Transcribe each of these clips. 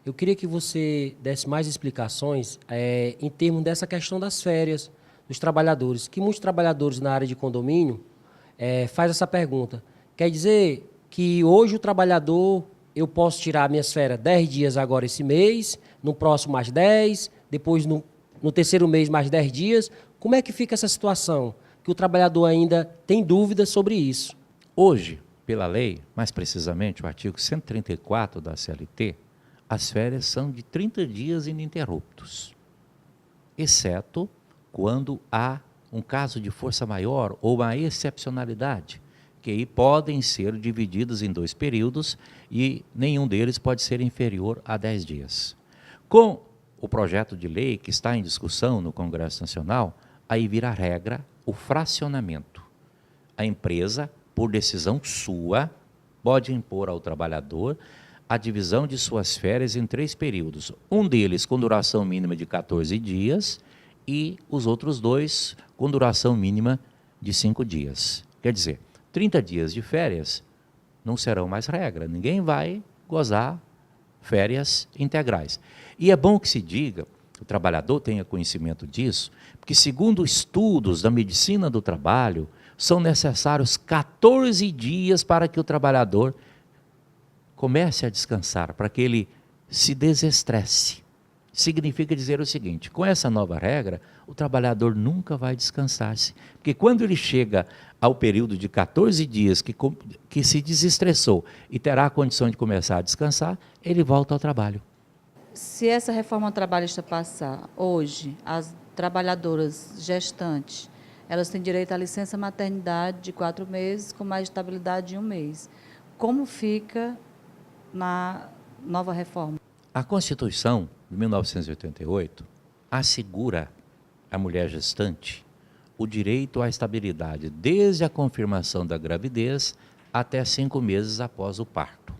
Eu queria que você desse mais explicações em termos dessa questão das férias dos trabalhadores, que muitos trabalhadores na área de condomínio faz essa pergunta. Quer dizer que hoje o trabalhador, eu posso tirar minhas férias 10 dias agora esse mês, no próximo mais 10, depois no terceiro mês mais 10 dias. Como é que fica essa situação? Que o trabalhador ainda tem dúvidas sobre isso. Hoje, pela lei, mais precisamente o artigo 134 da CLT, as férias são de 30 dias ininterruptos, exceto quando há um caso de força maior ou uma excepcionalidade, que aí podem ser divididos em 2 períodos e nenhum deles pode ser inferior a 10 dias. Com o projeto de lei que está em discussão no Congresso Nacional, aí vira regra o fracionamento. A empresa, por decisão sua, pode impor ao trabalhador a divisão de suas férias em 3 períodos. Um deles com duração mínima de 14 dias e os outros 2 com duração mínima de 5 dias. Quer dizer, 30 dias de férias não serão mais regra. Ninguém vai gozar férias integrais. E é bom que se diga, o trabalhador tenha conhecimento disso, porque segundo estudos da medicina do trabalho, são necessários 14 dias para que o trabalhador comece a descansar, para que ele se desestresse. Significa dizer o seguinte, com essa nova regra, o trabalhador nunca vai descansar-se, porque quando ele chega ao período de 14 dias que se desestressou e terá a condição de começar a descansar, ele volta ao trabalho. Se essa reforma trabalhista passar hoje, as trabalhadoras gestantes, elas têm direito à licença maternidade de 4 meses, com mais estabilidade de 1 mês. Como fica na nova reforma? A Constituição de 1988 assegura à mulher gestante o direito à estabilidade desde a confirmação da gravidez até 5 meses após o parto.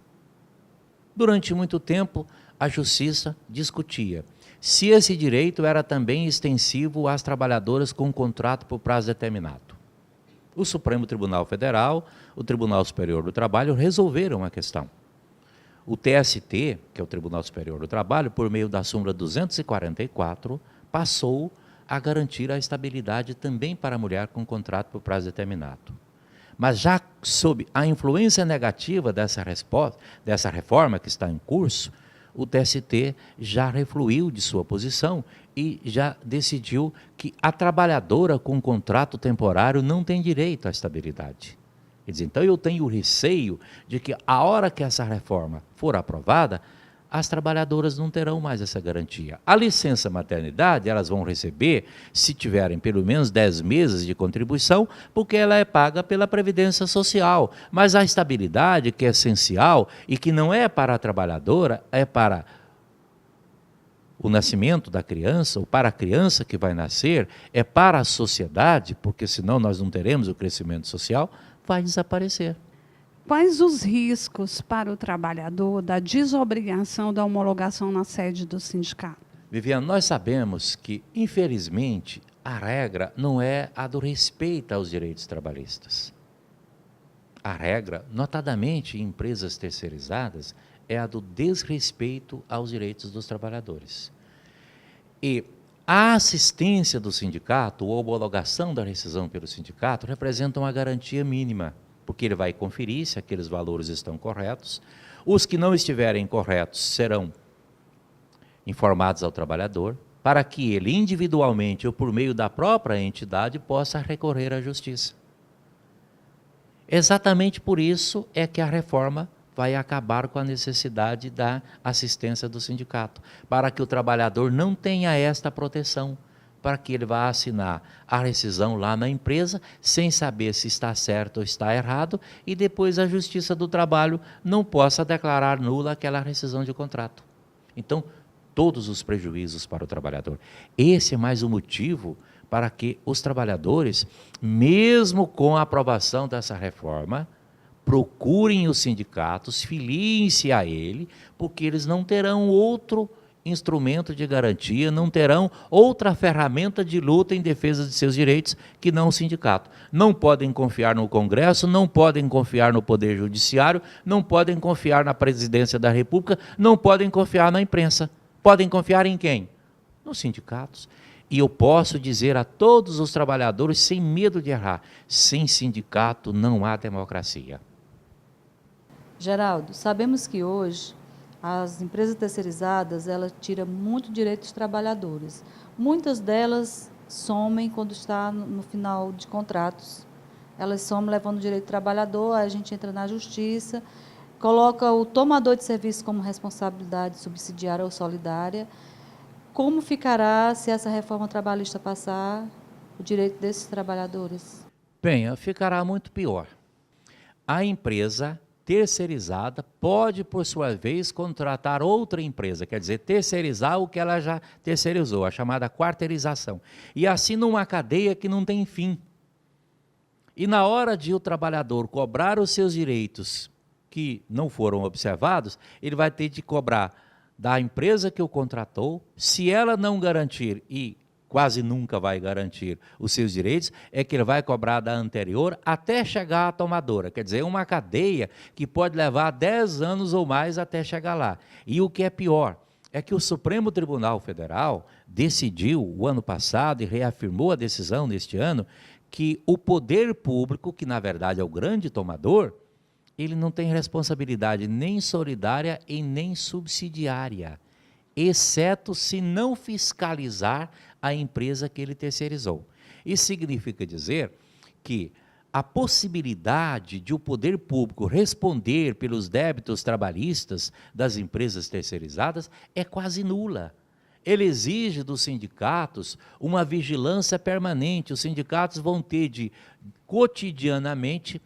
Durante muito tempo, a Justiça discutia se esse direito era também extensivo às trabalhadoras com contrato por prazo determinado. O Supremo Tribunal Federal, o Tribunal Superior do Trabalho resolveram a questão. O TST, que é o Tribunal Superior do Trabalho, por meio da súmula 244, passou a garantir a estabilidade também para a mulher com contrato por prazo determinado. Mas já sob a influência negativa dessa reforma que está em curso, o TST já refluiu de sua posição e já decidiu que a trabalhadora com contrato temporário não tem direito à estabilidade. Quer dizer, então eu tenho receio de que a hora que essa reforma for aprovada, as trabalhadoras não terão mais essa garantia. A licença maternidade elas vão receber se tiverem pelo menos 10 meses de contribuição, porque ela é paga pela Previdência Social. Mas a estabilidade, que é essencial e que não é para a trabalhadora, é para o nascimento da criança, ou para a criança que vai nascer, é para a sociedade, porque senão nós não teremos o crescimento social, vai desaparecer. Quais os riscos para o trabalhador da desobrigação da homologação na sede do sindicato? Viviane, nós sabemos que, infelizmente, a regra não é a do respeito aos direitos trabalhistas. A regra, notadamente em empresas terceirizadas, é a do desrespeito aos direitos dos trabalhadores. E a assistência do sindicato, ou a homologação da rescisão pelo sindicato, representa uma garantia mínima, porque ele vai conferir se aqueles valores estão corretos. Os que não estiverem corretos serão informados ao trabalhador, para que ele individualmente ou por meio da própria entidade possa recorrer à justiça. Exatamente por isso é que a reforma vai acabar com a necessidade da assistência do sindicato, para que o trabalhador não tenha esta proteção, para que ele vá assinar a rescisão lá na empresa, sem saber se está certo ou está errado, e depois a Justiça do Trabalho não possa declarar nula aquela rescisão de contrato. Então, todos os prejuízos para o trabalhador. Esse é mais um motivo para que os trabalhadores, mesmo com a aprovação dessa reforma, procurem os sindicatos, filiem-se a ele, porque eles não terão outro instrumento de garantia, não terão outra ferramenta de luta em defesa de seus direitos que não o sindicato. Não podem confiar no Congresso, não podem confiar no Poder Judiciário, não podem confiar na Presidência da República, não podem confiar na imprensa. Podem confiar em quem? Nos sindicatos. E eu posso dizer a todos os trabalhadores, sem medo de errar, sem sindicato não há democracia. Geraldo, sabemos que hoje as empresas terceirizadas, elas tiram muito direito dos trabalhadores. Muitas delas somem quando está no final de contratos. Elas somem levando o direito do trabalhador, aí a gente entra na justiça, coloca o tomador de serviço como responsabilidade subsidiária ou solidária. Como ficará se essa reforma trabalhista passar o direito desses trabalhadores? Bem, ficará muito pior. A empresa terceirizada pode, por sua vez, contratar outra empresa, quer dizer, terceirizar o que ela já terceirizou, a chamada quarteirização. E assim numa cadeia que não tem fim. E na hora de o trabalhador cobrar os seus direitos que não foram observados, ele vai ter de cobrar da empresa que o contratou. Se ela não garantir, e quase nunca vai garantir os seus direitos, é que ele vai cobrar da anterior até chegar à tomadora. Quer dizer, uma cadeia que pode levar 10 anos ou mais até chegar lá. E o que é pior é que o Supremo Tribunal Federal decidiu o ano passado e reafirmou a decisão neste ano que o poder público, que na verdade é o grande tomador, ele não tem responsabilidade nem solidária e nem subsidiária, exceto se não fiscalizar a empresa que ele terceirizou. Isso significa dizer que a possibilidade de o poder público responder pelos débitos trabalhistas das empresas terceirizadas é quase nula. Ele exige dos sindicatos uma vigilância permanente. Os sindicatos vão ter de, cotidianamente,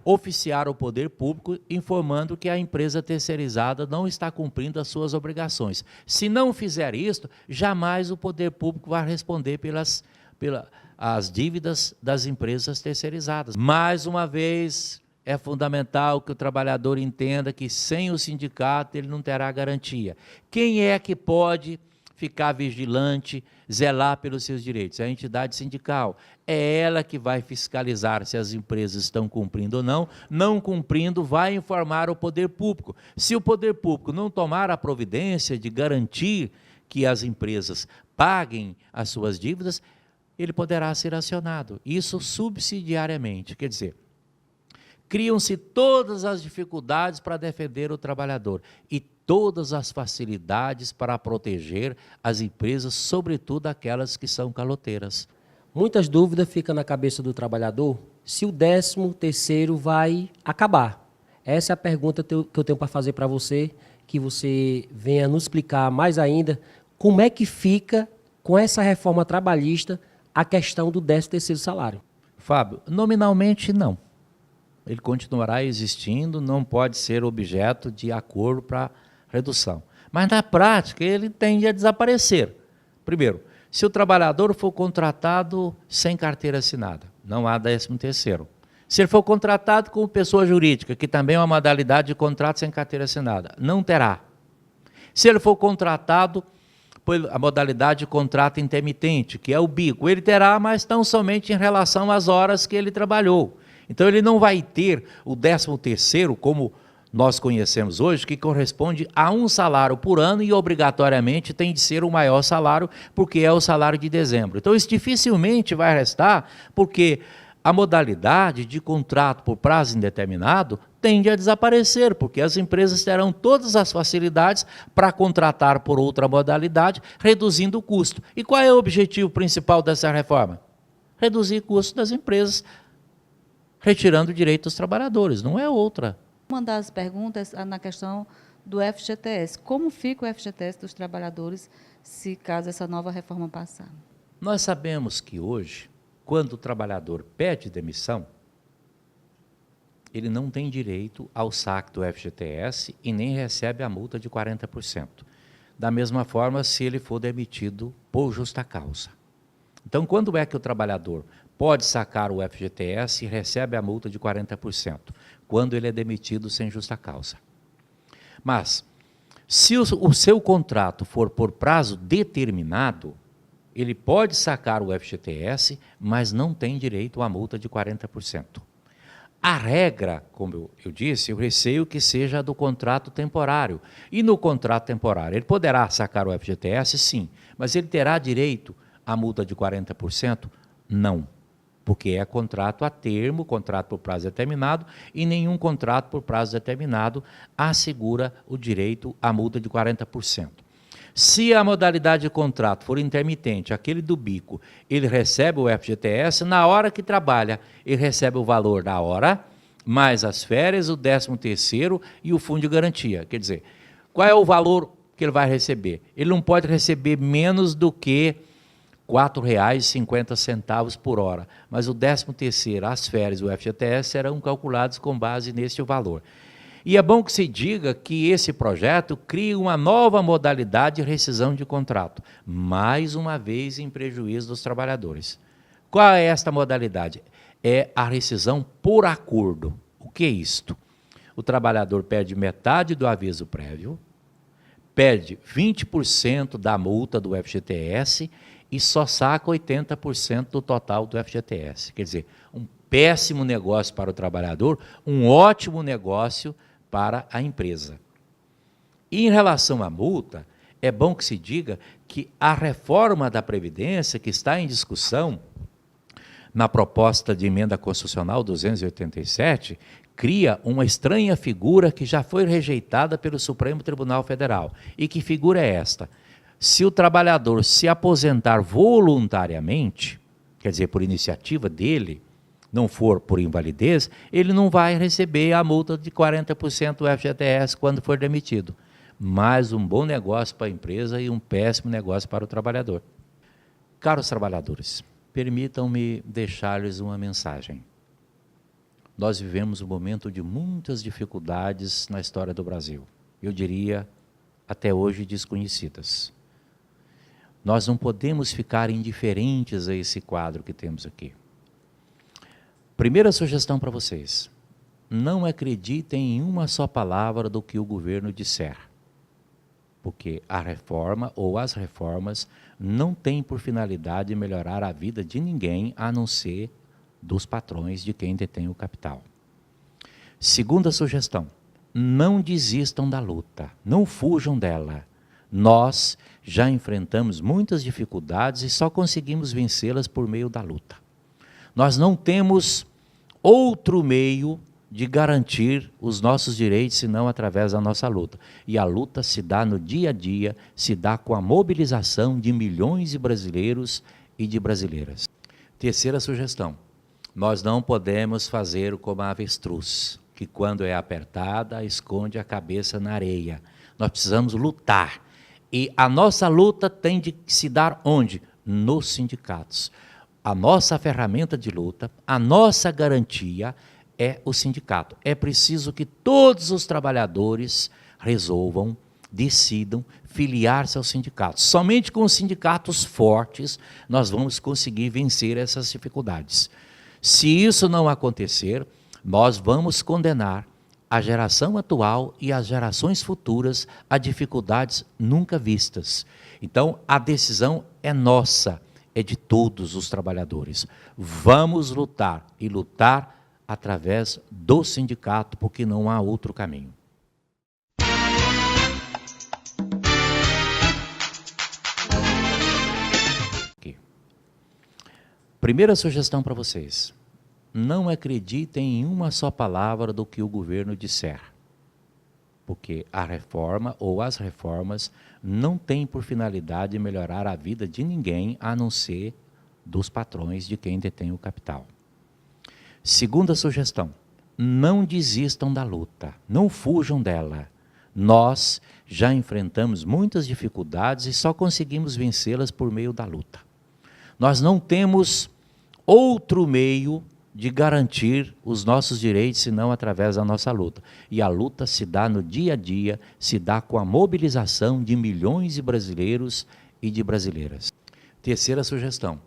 oficiar o poder público informando que a empresa terceirizada não está cumprindo as suas obrigações. Se não fizer isto, jamais o poder público vai responder pelas dívidas das empresas terceirizadas. Mais uma vez, é fundamental que o trabalhador entenda que sem o sindicato ele não terá garantia. Quem é que pode ficar vigilante, zelar pelos seus direitos? É a entidade sindical. É ela que vai fiscalizar se as empresas estão cumprindo ou não. Não cumprindo, vai informar o poder público. Se o poder público não tomar a providência de garantir que as empresas paguem as suas dívidas, ele poderá ser acionado. Isso subsidiariamente. Quer dizer, criam-se todas as dificuldades para defender o trabalhador e todas as facilidades para proteger as empresas, sobretudo aquelas que são caloteiras. Muitas dúvidas ficam na cabeça do trabalhador se o 13º vai acabar. Essa é a pergunta que eu tenho para fazer para você, que você venha nos explicar mais ainda como é que fica com essa reforma trabalhista a questão do 13º salário. Fábio, nominalmente não. Ele continuará existindo, não pode ser objeto de acordo para redução. Mas na prática ele tende a desaparecer. Primeiro, se o trabalhador for contratado sem carteira assinada, não há 13º. Se ele for contratado como pessoa jurídica, que também é uma modalidade de contrato sem carteira assinada, não terá. Se ele for contratado por a modalidade de contrato intermitente, que é o bico, ele terá, mas tão somente em relação às horas que ele trabalhou. Então ele não vai ter o 13º, como nós conhecemos hoje, que corresponde a um salário por ano e obrigatoriamente tem de ser o maior salário, porque é o salário de dezembro. Então isso dificilmente vai restar, porque a modalidade de contrato por prazo indeterminado tende a desaparecer, porque as empresas terão todas as facilidades para contratar por outra modalidade, reduzindo o custo. E qual é o objetivo principal dessa reforma? Reduzir o custo das empresas, retirando o direito dos trabalhadores, não é outra. Uma das perguntas na questão do FGTS. Como fica o FGTS dos trabalhadores se caso essa nova reforma passar? Nós sabemos que hoje, quando o trabalhador pede demissão, ele não tem direito ao saque do FGTS e nem recebe a multa de 40%. Da mesma forma, se ele for demitido por justa causa. Então, quando é que o trabalhador pode sacar o FGTS e recebe a multa de 40%? Quando ele é demitido sem justa causa. Mas, Se o seu contrato for por prazo determinado, ele pode sacar o FGTS, mas não tem direito à multa de 40%. A regra, como eu disse, eu receio que seja do contrato temporário. E no contrato temporário, ele poderá sacar o FGTS, sim, mas ele terá direito à multa de 40%? Não, porque é contrato a termo, contrato por prazo determinado, e nenhum contrato por prazo determinado assegura o direito à multa de 40%. Se a modalidade de contrato for intermitente, aquele do bico, ele recebe o FGTS, na hora que trabalha, ele recebe o valor da hora, mais as férias, o 13º e o fundo de garantia. Quer dizer, qual é o valor que ele vai receber? Ele não pode receber menos do que R$ 4,50 por hora, mas o 13º, as férias e o FGTS serão calculados com base neste valor. E é bom que se diga que esse projeto cria uma nova modalidade de rescisão de contrato, mais uma vez em prejuízo dos trabalhadores. Qual é esta modalidade? É a rescisão por acordo. O que é isto? O trabalhador perde metade do aviso prévio, perde 20% da multa do FGTS e só saca 80% do total do FGTS. Quer dizer, um péssimo negócio para o trabalhador, um ótimo negócio para a empresa. E em relação à multa, é bom que se diga que a reforma da Previdência, que está em discussão na proposta de emenda constitucional 287, cria uma estranha figura que já foi rejeitada pelo Supremo Tribunal Federal. E que figura é esta? Se o trabalhador se aposentar voluntariamente, quer dizer, por iniciativa dele, não for por invalidez, ele não vai receber a multa de 40% do FGTS quando for demitido. Mais um bom negócio para a empresa e um péssimo negócio para o trabalhador. Caros trabalhadores, permitam-me deixar-lhes uma mensagem. Nós vivemos um momento de muitas dificuldades na história do Brasil. Eu diria, até hoje, desconhecidas. Nós não podemos ficar indiferentes a esse quadro que temos aqui. Primeira sugestão para vocês, não acreditem em uma só palavra do que o governo disser, porque a reforma ou as reformas não têm por finalidade melhorar a vida de ninguém, a não ser dos patrões de quem detém o capital. Segunda sugestão, não desistam da luta, não fujam dela. Nós já enfrentamos muitas dificuldades e só conseguimos vencê-las por meio da luta. Nós não temos outro meio de garantir os nossos direitos, senão através da nossa luta. E a luta se dá no dia a dia, se dá com a mobilização de milhões de brasileiros e de brasileiras. Terceira sugestão, nós não podemos fazer como a avestruz, que quando é apertada, esconde a cabeça na areia. Nós precisamos lutar. E a nossa luta tem de se dar onde? Nos sindicatos. A nossa ferramenta de luta, a nossa garantia é o sindicato. É preciso que todos os trabalhadores resolvam, decidam filiar-se aos sindicatos. Somente com os sindicatos fortes nós vamos conseguir vencer essas dificuldades. Se isso não acontecer, nós vamos condenar a geração atual e as gerações futuras a dificuldades nunca vistas. Então, a decisão é nossa. É de todos os trabalhadores. Vamos lutar, e lutar através do sindicato, porque não há outro caminho. Aqui. Primeira sugestão para vocês, não acreditem em uma só palavra do que o governo disser, porque a reforma ou as reformas não têm por finalidade melhorar a vida de ninguém, a não ser dos patrões de quem detém o capital. Segunda sugestão, não desistam da luta, não fujam dela. Nós já enfrentamos muitas dificuldades e só conseguimos vencê-las por meio da luta. Nós não temos outro meio de garantir os nossos direitos, senão através da nossa luta. E a luta se dá no dia a dia, se dá com a mobilização de milhões de brasileiros e de brasileiras. Terceira sugestão,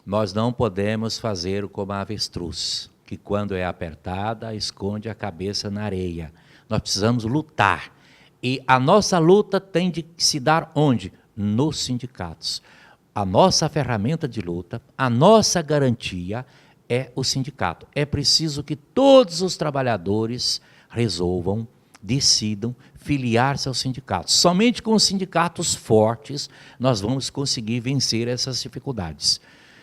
nós não podemos fazer como a avestruz, que quando é apertada, esconde a cabeça na areia. Nós precisamos lutar. E a nossa luta tem de se dar onde? Nos sindicatos. A nossa ferramenta de luta, a nossa garantia é o sindicato. É preciso que todos os trabalhadores resolvam, decidam filiar-se ao sindicato. Somente com os sindicatos fortes nós vamos conseguir vencer essas dificuldades.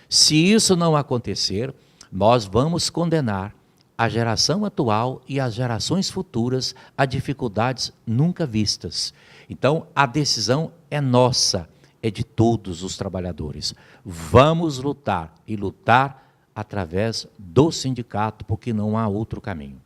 Se isso não acontecer, nós vamos condenar a geração atual e as gerações futuras a dificuldades nunca vistas. Então, a decisão é nossa, é de todos os trabalhadores. Vamos lutar, e lutar através do sindicato, porque não há outro caminho.